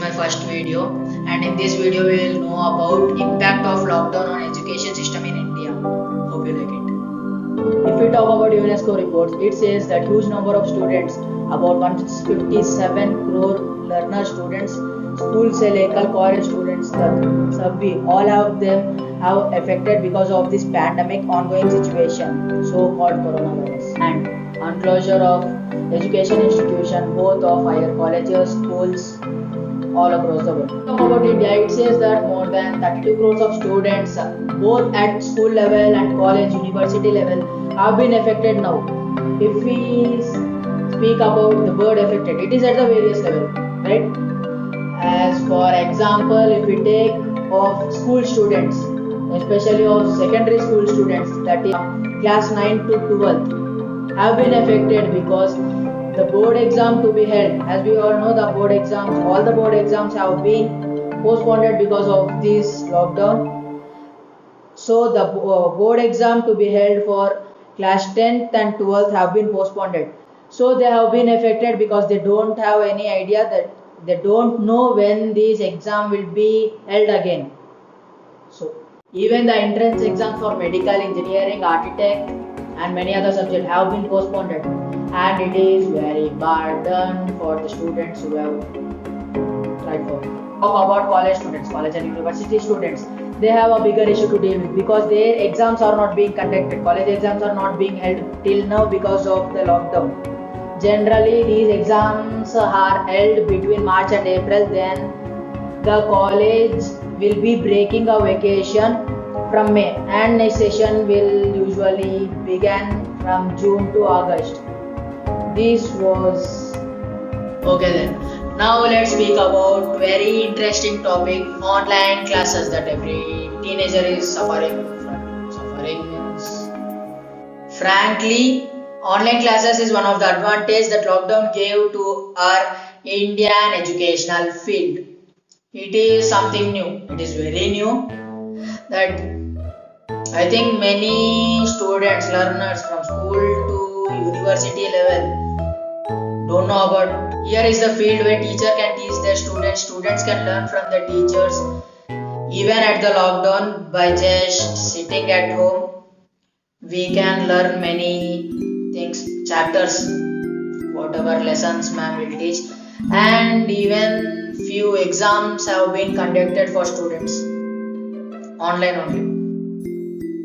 my first video, and in this video we will know about impact of lockdown on education system in India. Hope you like it. If we talk about UNESCO reports, it says that huge number of students, about 157 crore learner students, school से लेकर college students तक सभी all of them have affected because of this pandemic ongoing situation, so-called coronavirus, and unclosure of education institution, both of higher colleges, schools, all across the world. Talk about India, it says that more than 32 crores of students, both at school level and college, university level, have been affected now. If we speak about the word affected, it is at the various level, right? As for example, if we take of school students, especially of secondary school students, that is class 9 to 12th, have been affected because the board exam to be held, as we all know, the board exams, all the board exams have been postponed because of this lockdown. So the board exam to be held for class 10th and 12th have been postponed. So they have been affected because they don't have any idea, that they don't know when this exam will be held again. So even the entrance exam for medical, engineering, architect and many other subjects have been postponed, and it is very burden for the students who have tried for. Talk about college students, college and university students, they have a bigger issue to deal with because their exams are not being conducted. College exams are not being held till now because of the lockdown. Generally these exams are held between March and April, then the college will be breaking a vacation from May, and next session will usually begin from June to August. This was okay then. Now let's speak about very interesting topic, online classes, that every teenager is suffering from. Suffering means, frankly, online classes is one of the advantages that lockdown gave to our Indian educational field. It is something new. It is very new that I think many students, learners from school to university level don't know about. Here is the field where teacher can teach their students, students can learn from the teachers. Even at the lockdown, by just sitting at home, we can learn many things, chapters, whatever lessons ma'am will teach, and even few exams have been conducted for students online only.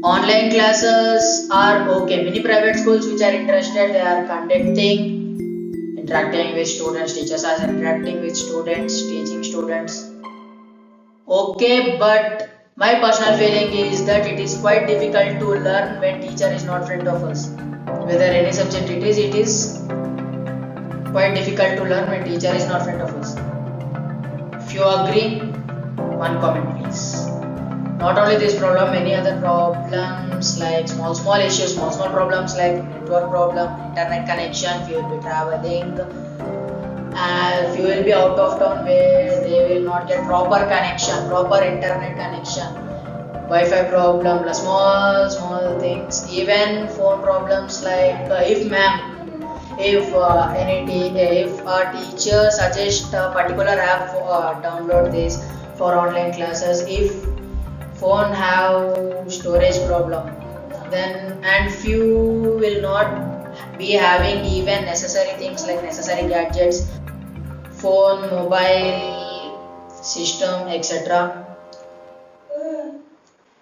Online classes are okay. Many private schools which are interested, they are interacting with students, teachers are interacting with students, teaching students. Okay, but my personal feeling is that it is quite difficult to learn when teacher is not friend of us. Whether any subject it is quite difficult to learn when teacher is not friend of us. If you agree, one comment please. Not only this problem, many other problems like small issues, small problems like network problem, internet connection, if you will be traveling, if you will be out of town where they will not get proper connection, proper internet connection, Wi-Fi problem, small things, even phone problems like if a teacher suggests a particular app for download this for online classes, if phone have storage problem, then and few will not be having even necessary things like necessary gadgets, phone, mobile system, etc.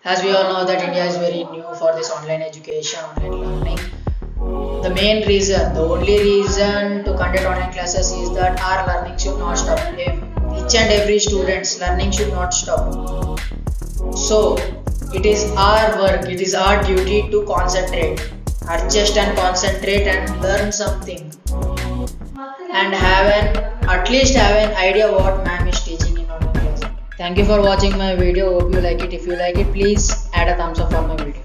As we all know that India is very new for this online education, online learning. The main reason, the only reason to conduct online classes is that our learning should not stop. Each and every student's learning should not stop. So it is our work, it is our duty to concentrate, adjust and concentrate and learn something, and at least have an idea what ma'am is teaching in online class. Thank you for watching my video. Hope you like it. If you like it, please add a thumbs up for my video.